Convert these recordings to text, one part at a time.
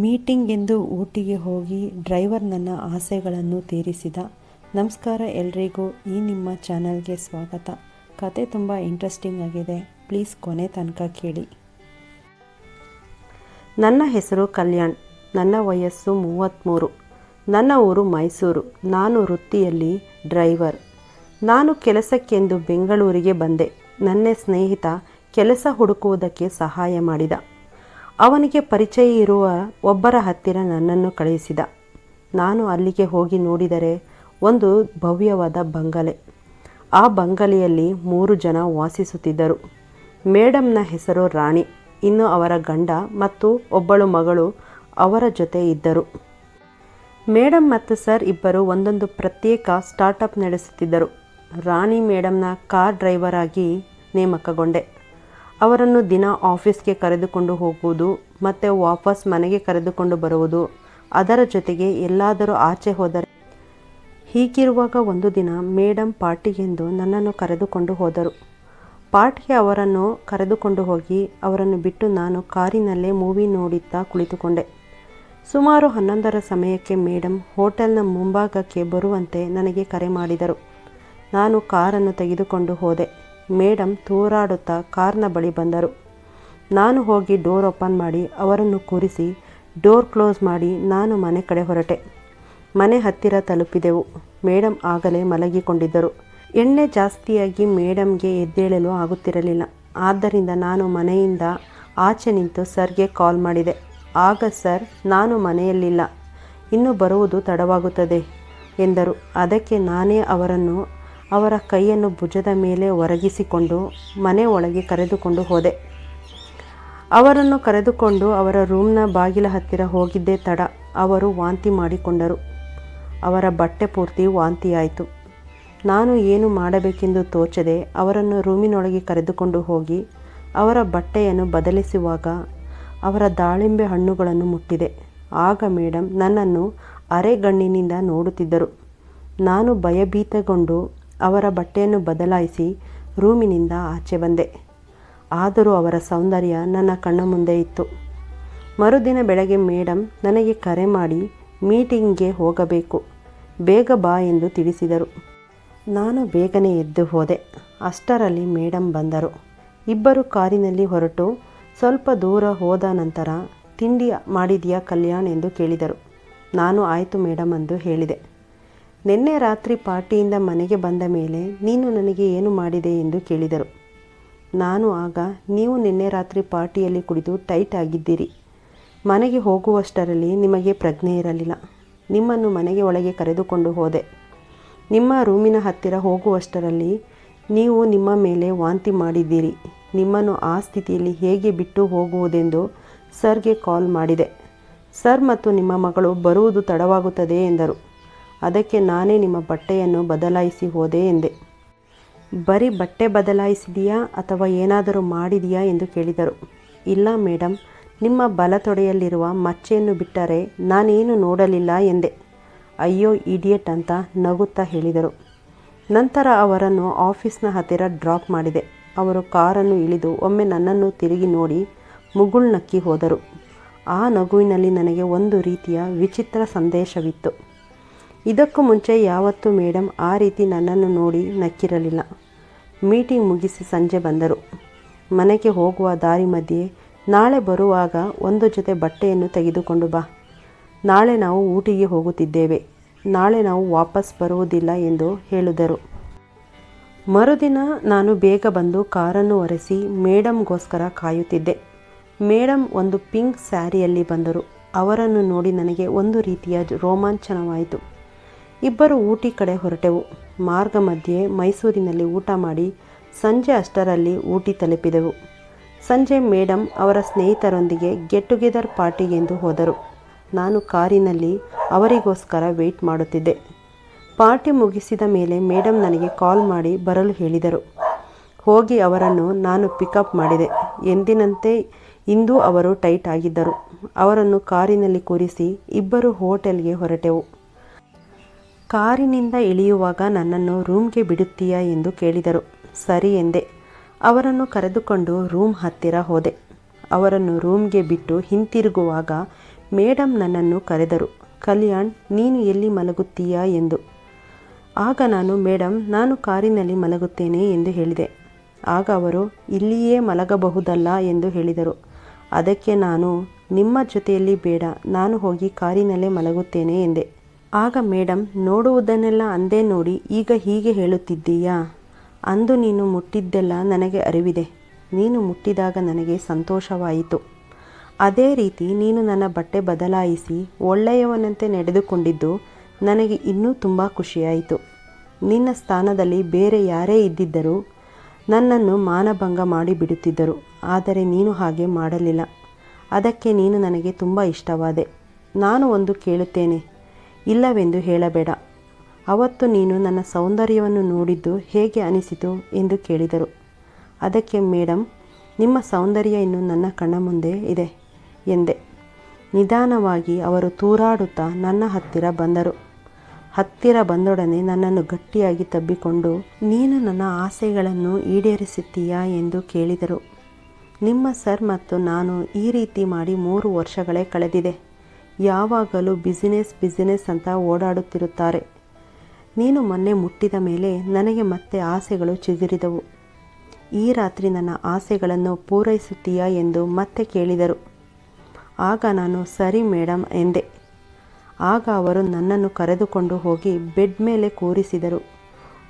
Meeting ಎಂದು ಊಟಿಗೆ ಹೋಗಿ driver ನನ್ನ ಆಸೆಗಳನ್ನು ತೀರಿಸಿದ. ನಮಸ್ಕಾರ ಎಲ್ರಿಗೂ, ಈ ನಿಮ್ಮ ಚಾನಲ್ಗೆ ಸ್ವಾಗತ. ಕತೆ ತುಂಬ ಇಂಟ್ರೆಸ್ಟಿಂಗ್ ಆಗಿದೆ, ಪ್ಲೀಸ್ ಕೊನೆ ತನಕ ಕೇಳಿ. ನನ್ನ ಹೆಸರು ಕಲ್ಯಾಣ್. ನನ್ನ ವಯಸ್ಸು 33. ನನ್ನ ಊರು ಮೈಸೂರು. ನಾನು ವೃತ್ತಿಯಲ್ಲಿ ಡ್ರೈವರ್. ನಾನು ಕೆಲಸಕ್ಕೆಂದು ಬೆಂಗಳೂರಿಗೆ ಬಂದೆ. ನನ್ನ ಸ್ನೇಹಿತ ಕೆಲಸ ಹುಡುಕುವುದಕ್ಕೆ ಸಹಾಯ ಮಾಡಿದ. ಅವನಿಗೆ ಪರಿಚಯ ಇರುವ ಒಬ್ಬರ ಹತ್ತಿರ ನನ್ನನ್ನು ಕಳುಹಿಸಿದ. ನಾನು ಅಲ್ಲಿಗೆ ಹೋಗಿ ನೋಡಿದರೆ ಒಂದು ಭವ್ಯವಾದ ಬಂಗಲೆ. ಆ ಬಂಗಲೆಯಲ್ಲಿ 3 ಜನ ವಾಸಿಸುತ್ತಿದ್ದರು. ಮೇಡಮ್ನ ಹೆಸರು ರಾಣಿ. ಇನ್ನು ಅವರ ಗಂಡ ಮತ್ತು ಒಬ್ಬಳು ಮಗಳು ಅವರ ಜೊತೆ ಇದ್ದರು. ಮೇಡಮ್ ಮತ್ತು ಸರ್ ಇಬ್ಬರು ಒಂದೊಂದು ಪ್ರತ್ಯೇಕ ಸ್ಟಾರ್ಟಪ್ ನಡೆಸುತ್ತಿದ್ದರು. ರಾಣಿ ಮೇಡಮ್ನ ಕಾರ್ ಡ್ರೈವರ್ ಆಗಿ ನೇಮಕಗೊಂಡೆ. ಅವರನ್ನು ದಿನ ಆಫೀಸ್ಗೆ ಕರೆದುಕೊಂಡು ಹೋಗುವುದು ಮತ್ತು ವಾಪಸ್ ಮನೆಗೆ ಕರೆದುಕೊಂಡು ಬರುವುದು, ಅದರ ಜೊತೆಗೆ ಎಲ್ಲಾದರೂ ಆಚೆ ಹೋದರೆ. ಹೀಗಿರುವಾಗ ಒಂದು ದಿನ ಮೇಡಮ್ ಪಾರ್ಟಿಗೆಂದು ನನ್ನನ್ನು ಕರೆದುಕೊಂಡು ಹೋದರು. ಪಾರ್ಟಿಗೆ ಅವರನ್ನು ಕರೆದುಕೊಂಡು ಹೋಗಿ ಅವರನ್ನು ಬಿಟ್ಟು ನಾನು ಕಾರಿನಲ್ಲೇ ಮೂವಿ ನೋಡುತ್ತಾ ಕುಳಿತುಕೊಂಡೆ. ಸುಮಾರು 11ರ ಸಮಯಕ್ಕೆ ಮೇಡಮ್ ಹೋಟೆಲ್ನ ಮುಂಭಾಗಕ್ಕೆ ಬರುವಂತೆ ನನಗೆ ಕರೆ ಮಾಡಿದರು. ನಾನು ಕಾರನ್ನು ತೆಗೆದುಕೊಂಡು ಹೋದೆ. ಮೇಡಮ್ ತೂರಾಡುತ್ತಾ ಕಾರ್ನ ಬಳಿ ಬಂದರು. ನಾನು ಹೋಗಿ ಡೋರ್ ಓಪನ್ ಮಾಡಿ ಅವರನ್ನು ಕೂರಿಸಿ ಡೋರ್ ಕ್ಲೋಸ್ ಮಾಡಿ ನಾನು ಮನೆ ಕಡೆ ಹೊರಟೆ. ಮನೆ ಹತ್ತಿರ ತಲುಪಿದೆವು. ಮೇಡಮ್ ಆಗಲೇ ಮಲಗಿಕೊಂಡಿದ್ದರು. ಎಣ್ಣೆ ಜಾಸ್ತಿಯಾಗಿ ಮೇಡಮ್ಗೆ ಎದ್ದೇಳಲು ಆಗುತ್ತಿರಲಿಲ್ಲ. ಆದ್ದರಿಂದ ನಾನು ಮನೆಯಿಂದ ಆಚೆ ನಿಂತು ಸರ್ಗೆ ಕಾಲ್ ಮಾಡಿದೆ. ಆಗ ಸರ್, ನಾನು ಮನೆಯಲ್ಲಿಲ್ಲ, ಇನ್ನು ಬರುವುದು ತಡವಾಗುತ್ತದೆ ಎಂದರು. ಅದಕ್ಕೆ ನಾನೇ ಅವರನ್ನು ಅವರ ಕೈಯನ್ನು ಭುಜದ ಮೇಲೆ ಒರಗಿಸಿಕೊಂಡು ಮನೆ ಒಳಗೆ ಕರೆದುಕೊಂಡು ಹೋದೆ. ಅವರನ್ನು ಕರೆದುಕೊಂಡು ಅವರ ರೂಮ್ನ ಬಾಗಿಲ ಹತ್ತಿರ ಹೋಗಿದ್ದೇ ತಡ ಅವರು ವಾಂತಿ ಮಾಡಿಕೊಂಡರು. ಅವರ ಬಟ್ಟೆ ಪೂರ್ತಿ ವಾಂತಿಯಾಯಿತು. ನಾನು ಏನು ಮಾಡಬೇಕೆಂದು ತೋಚದೆ ಅವರನ್ನು ರೂಮಿನೊಳಗೆ ಕರೆದುಕೊಂಡು ಹೋಗಿ ಅವರ ಬಟ್ಟೆಯನ್ನು ಬದಲಿಸುವಾಗ ಅವರ ದಾಳಿಂಬೆ ಹಣ್ಣುಗಳನ್ನು ಮುಟ್ಟಿದೆ. ಆಗ ಮೇಡಮ್ ನನ್ನನ್ನು ಅರೆಗಣ್ಣಿನಿಂದ ನೋಡುತ್ತಿದ್ದರು. ನಾನು ಭಯಭೀತಗೊಂಡು ಅವರ ಬಟ್ಟೆಯನ್ನು ಬದಲಾಯಿಸಿ ರೂಮಿನಿಂದ ಆಚೆ ಬಂದೆ. ಆದರೂ ಅವರ ಸೌಂದರ್ಯ ನನ್ನ ಕಣ್ಣ ಮುಂದೆ ಇತ್ತು. ಮರುದಿನ ಬೆಳಗ್ಗೆ ಮೇಡಮ್ ನನಗೆ ಕರೆ ಮಾಡಿ ಮೀಟಿಂಗ್ಗೆ ಹೋಗಬೇಕು, ಬೇಗ ಬಾ ಎಂದು ತಿಳಿಸಿದರು. ನಾನು ಬೇಗನೆ ಎದ್ದು ಹೋದೆ. ಅಷ್ಟರಲ್ಲಿ ಮೇಡಮ್ ಬಂದರು. ಇಬ್ಬರು ಕಾರಿನಲ್ಲಿ ಹೊರಟು ಸ್ವಲ್ಪ ದೂರ ಹೋದ ನಂತರ ತಿಂಡಿ ಮಾಡಿದೆಯಾ ಕಲ್ಯಾಣ್ ಎಂದು ಕೇಳಿದರು. ನಾನು ಆಯಿತು ಮೇಡಮ್ ಎಂದು ಹೇಳಿದೆ. ನಿನ್ನೆ ರಾತ್ರಿ ಪಾರ್ಟಿಯಿಂದ ಮನೆಗೆ ಬಂದ ಮೇಲೆ ನೀನು ನನಗೆ ಏನು ಮಾಡಿದೆ ಎಂದು ಕೇಳಿದರು. ನಾನು ಆಗ, ನೀವು ನಿನ್ನೆ ರಾತ್ರಿ ಪಾರ್ಟಿಯಲ್ಲಿ ಕುಡಿದು ಟೈಟ್ ಆಗಿದ್ದೀರಿ. ಮನೆಗೆ ಹೋಗುವಷ್ಟರಲ್ಲಿ ನಿಮಗೆ ಪ್ರಜ್ಞೆ ಇರಲಿಲ್ಲ. ನಿಮ್ಮನ್ನು ಮನೆಗೆ ಒಳಗೆ ಕರೆದುಕೊಂಡು ಹೋದೆ. ನಿಮ್ಮ ರೂಮಿನ ಹತ್ತಿರ ಹೋಗುವಷ್ಟರಲ್ಲಿ ನೀವು ನಿಮ್ಮ ಮೇಲೆ ವಾಂತಿ ಮಾಡಿದ್ದೀರಿ. ನಿಮ್ಮನ್ನು ಆ ಸ್ಥಿತಿಯಲ್ಲಿ ಹೇಗೆ ಬಿಟ್ಟು ಹೋಗುವುದೆಂದು ಸರ್ಗೆ ಕಾಲ್ ಮಾಡಿದೆ. ಸರ್ ಮತ್ತು ನಿಮ್ಮ ಮಗಳು ಬರುವುದು ತಡವಾಗುತ್ತದೆ ಎಂದರು. ಅದಕ್ಕೆ ನಾನೇ ನಿಮ್ಮ ಬಟ್ಟೆಯನ್ನು ಬದಲಾಯಿಸಿ ಹೋದೆ ಎಂದೆ. ಬರೀ ಬಟ್ಟೆ ಬದಲಾಯಿಸಿದೆಯಾ ಅಥವಾ ಏನಾದರೂ ಮಾಡಿದೆಯಾ ಎಂದು ಕೇಳಿದರು. ಇಲ್ಲ ಮೇಡಮ್, ನಿಮ್ಮ ಬಲತೊಡೆಯಲ್ಲಿರುವ ಮಚ್ಚೆಯನ್ನು ಬಿಟ್ಟರೆ ನಾನೇನು ನೋಡಲಿಲ್ಲ ಎಂದೆ. ಅಯ್ಯೋ ಇಡಿಯಟ್ ಅಂತ ನಗುತ್ತಾ ಹೇಳಿದರು. ನಂತರ ಅವರನ್ನು ಆಫೀಸ್ನ ಹತ್ತಿರ ಡ್ರಾಪ್ ಮಾಡಿದೆ. ಅವರು ಕಾರನ್ನು ಇಳಿದು ಒಮ್ಮೆ ನನ್ನನ್ನು ತಿರುಗಿ ನೋಡಿ ಮುಗುಳ್ನಕ್ಕಿ ಹೋದರು. ಆ ನಗುವಿನಲ್ಲಿ ನನಗೆ ಒಂದು ರೀತಿಯ ವಿಚಿತ್ರ ಸಂದೇಶವಿತ್ತು. ಇದಕ್ಕೂ ಮುಂಚೆ ಯಾವತ್ತೂ ಮೇಡಮ್ ಆ ರೀತಿ ನನ್ನನ್ನು ನೋಡಿ ನಕ್ಕಿರಲಿಲ್ಲ. ಮೀಟಿಂಗ್ ಮುಗಿಸಿ ಸಂಜೆ ಬಂದರು. ಮನೆಗೆ ಹೋಗುವ ದಾರಿ ಮಧ್ಯೆ, ನಾಳೆ ಬರುವಾಗ ಒಂದು ಜೊತೆ ಬಟ್ಟೆಯನ್ನು ತೆಗೆದುಕೊಂಡು ಬಾ, ನಾಳೆ ನಾವು ಊಟಿಗೆ ಹೋಗುತ್ತಿದ್ದೇವೆ, ನಾಳೆ ನಾವು ವಾಪಸ್ ಬರುವುದಿಲ್ಲ ಎಂದು ಹೇಳಿದರು. ಮರುದಿನ ನಾನು ಬೇಗ ಬಂದು ಕಾರನ್ನು ಒರೆಸಿ ಮೇಡಮ್ಗೋಸ್ಕರ ಕಾಯುತ್ತಿದ್ದೆ. ಮೇಡಮ್ ಒಂದು ಪಿಂಕ್ ಸ್ಯಾರಿಯಲ್ಲಿ ಬಂದರು. ಅವರನ್ನು ನೋಡಿ ನನಗೆ ಒಂದು ರೀತಿಯ ರೋಮಾಂಚನವಾಯಿತು. ಇಬ್ಬರು ಊಟಿ ಕಡೆ ಹೊರಟೆವು. ಮಾರ್ಗ ಮಧ್ಯೆ ಮೈಸೂರಿನಲ್ಲಿ ಊಟ ಮಾಡಿ ಸಂಜೆ ಅಷ್ಟರಲ್ಲಿ ಊಟಿ ತಲುಪಿದೆವು. ಸಂಜೆ ಮೇಡಮ್ ಅವರ ಸ್ನೇಹಿತರೊಂದಿಗೆ ಗೆಟ್ ಟುಗೆದರ್ ಪಾರ್ಟಿಗೆಂದು ಹೋದರು. ನಾನು ಕಾರಿನಲ್ಲಿ ಅವರಿಗೋಸ್ಕರ ವೆಯ್ಟ್ ಮಾಡುತ್ತಿದ್ದೆ. ಪಾರ್ಟಿ ಮುಗಿಸಿದ ಮೇಲೆ ಮೇಡಮ್ ನನಗೆ ಕಾಲ್ ಮಾಡಿ ಬರಲು ಹೇಳಿದರು. ಹೋಗಿ ಅವರನ್ನು ನಾನು ಪಿಕಪ್ ಮಾಡಿದೆ. ಎಂದಿನಂತೆ ಇಂದು ಅವರು ಟೈಟ್ ಆಗಿದ್ದರು. ಅವರನ್ನು ಕಾರಿನಲ್ಲಿ ಕೂರಿಸಿ ಇಬ್ಬರು ಹೋಟೆಲ್ಗೆ ಹೊರಟೆವು. ಕಾರಿನಿಂದ ಇಳಿಯುವಾಗ ನನ್ನನ್ನು ರೂಮ್ಗೆ ಬಿಡುತ್ತೀಯಾ ಎಂದು ಕೇಳಿದರು. ಸರಿ ಎಂದೆ. ಅವರನ್ನು ಕರೆದುಕೊಂಡು ರೂಮ್ ಹತ್ತಿರ ಹೋದೆ. ಅವರನ್ನು ರೂಮ್ಗೆ ಬಿಟ್ಟು ಹಿಂತಿರುಗುವಾಗ ಮೇಡಮ್ ನನ್ನನ್ನು ಕರೆದರು. ಕಲ್ಯಾಣ್, ನೀನು ಎಲ್ಲಿ ಮಲಗುತ್ತೀಯಾ ಎಂದು. ಆಗ ನಾನು, ಮೇಡಮ್, ನಾನು ಕಾರಿನಲ್ಲಿ ಮಲಗುತ್ತೇನೆ ಎಂದು ಹೇಳಿದೆ. ಆಗ ಅವರು, ಇಲ್ಲಿಯೇ ಮಲಗಬಹುದಲ್ಲ ಎಂದು ಹೇಳಿದರು. ಅದಕ್ಕೆ ನಾನು, ನಿಮ್ಮ ಜೊತೆಯಲ್ಲಿ ಬೇಡ, ನಾನು ಹೋಗಿ ಕಾರಿನಲ್ಲೇ ಮಲಗುತ್ತೇನೆ ಎಂದೆ. ಆಗ ಮೇಡಮ್, ನೋಡುವುದನ್ನೆಲ್ಲ ಅಂದೇ ನೋಡಿ ಈಗ ಹೀಗೆ ಹೇಳುತ್ತಿದ್ದೀಯಾ? ಅಂದು ನೀನು ಮುಟ್ಟಿದ್ದೆಲ್ಲ ನನಗೆ ಅರಿವಿದೆ. ನೀನು ಮುಟ್ಟಿದಾಗ ನನಗೆ ಸಂತೋಷವಾಯಿತು. ಅದೇ ರೀತಿ ನೀನು ನನ್ನ ಬಟ್ಟೆ ಬದಲಾಯಿಸಿ ಒಳ್ಳೆಯವನಂತೆ ನಡೆದುಕೊಂಡಿದ್ದು ನನಗೆ ಇನ್ನೂ ತುಂಬ ಖುಷಿಯಾಯಿತು. ನಿನ್ನ ಸ್ಥಾನದಲ್ಲಿ ಬೇರೆ ಯಾರೇ ಇದ್ದಿದ್ದರೂ ನನ್ನನ್ನು ಮಾನಭಂಗ ಮಾಡಿಬಿಡುತ್ತಿದ್ದರು. ಆದರೆ ನೀನು ಹಾಗೆ ಮಾಡಲಿಲ್ಲ. ಅದಕ್ಕೆ ನೀನು ನನಗೆ ತುಂಬ ಇಷ್ಟವಾದೆ. ನಾನು ಒಂದು ಕೇಳುತ್ತೇನೆ, ಇಲ್ಲವೆಂದು ಹೇಳಬೇಡ. ಅವತ್ತು ನೀನು ನನ್ನ ಸೌಂದರ್ಯವನ್ನು ನೋಡಿದ್ದು ಹೇಗೆ ಅನಿಸಿತು ಎಂದು ಕೇಳಿದರು. ಅದಕ್ಕೆ ಮೇಡಮ್, ನಿಮ್ಮ ಸೌಂದರ್ಯ ಇನ್ನೂ ನನ್ನ ಕಣ್ಣ ಮುಂದೆ ಇದೆ ಎಂದೆ. ನಿಧಾನವಾಗಿ ಅವರು ತೂರಾಡುತ್ತಾ ನನ್ನ ಹತ್ತಿರ ಬಂದರು. ಹತ್ತಿರ ಬಂದೊಡನೆ ನನ್ನನ್ನು ಗಟ್ಟಿಯಾಗಿ ತಬ್ಬಿಕೊಂಡು, ನೀನು ನನ್ನ ಆಸೆಗಳನ್ನು ಈಡೇರಿಸುತ್ತೀಯಾ ಎಂದು ಕೇಳಿದರು. ನಿಮ್ಮ ಸರ್ ಮತ್ತು ನಾನು ಈ ರೀತಿ ಮಾಡಿ 3 ವರ್ಷಗಳೇ ಕಳೆದಿದೆ. ಯಾವಾಗಲೂ ಬಿಸಿನೆಸ್ ಅಂತ ಓಡಾಡುತ್ತಿರುತ್ತಾರೆ. ನೀನು ಮೊನ್ನೆ ಮುಟ್ಟಿದ ಮೇಲೆ ನನಗೆ ಮತ್ತೆ ಆಸೆಗಳು ಚಿಗುರಿದವು. ಈ ರಾತ್ರಿ ನನ್ನ ಆಸೆಗಳನ್ನು ಪೂರೈಸುತ್ತೀಯಾ ಎಂದು ಮತ್ತೆ ಕೇಳಿದರು. ಆಗ ನಾನು, ಸರಿ ಮೇಡಮ್ ಎಂದೆ. ಆಗ ಅವರು ನನ್ನನ್ನು ಕರೆದುಕೊಂಡು ಹೋಗಿ ಬೆಡ್ ಮೇಲೆ ಕೂರಿಸಿದರು.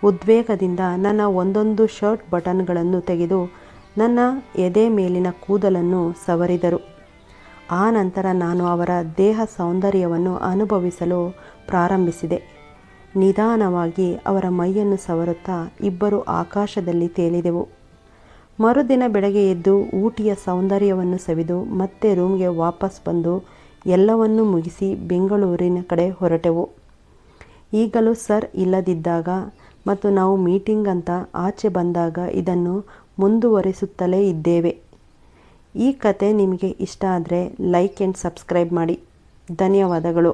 ಉದ್ವೇಗದಿಂದ ನನ್ನ ಒಂದೊಂದು ಶರ್ಟ್ ಬಟನ್ಗಳನ್ನು ತೆಗೆದು ನನ್ನ ಎದೆ ಮೇಲಿನ ಕೂದಲನ್ನು ಸವರಿದರು. ಆ ನಂತರ ನಾನು ಅವರ ದೇಹ ಸೌಂದರ್ಯವನ್ನು ಅನುಭವಿಸಲು ಪ್ರಾರಂಭಿಸಿದೆ. ನಿಧಾನವಾಗಿ ಅವರ ಮೈಯನ್ನು ಸವರುತ್ತಾ ಇಬ್ಬರು ಆಕಾಶದಲ್ಲಿ ತೇಲಿದೆವು. ಮರುದಿನ ಬೆಳಗ್ಗೆ ಎದ್ದು ಊಟಿಯ ಸೌಂದರ್ಯವನ್ನು ಸವಿದು ಮತ್ತೆ ರೂಮ್ಗೆ ವಾಪಸ್ ಬಂದು ಎಲ್ಲವನ್ನೂ ಮುಗಿಸಿ ಬೆಂಗಳೂರಿನ ಕಡೆ ಹೊರಟೆವು. ಈಗಲೂ ಸರ್ ಇಲ್ಲದಿದ್ದಾಗ ಮತ್ತು ನಾವು ಮೀಟಿಂಗ್ ಅಂತ ಆಚೆ ಬಂದಾಗ ಇದನ್ನು ಮುಂದುವರಿಸುತ್ತಲೇ ಇದ್ದೇವೆ. ಈ ಕತೆ ನಿಮಗೆ ಇಷ್ಟ ಆದರೆ ಲೈಕ್ ಆ್ಯಂಡ್ ಸಬ್ಸ್ಕ್ರೈಬ್ ಮಾಡಿ. ಧನ್ಯವಾದಗಳು.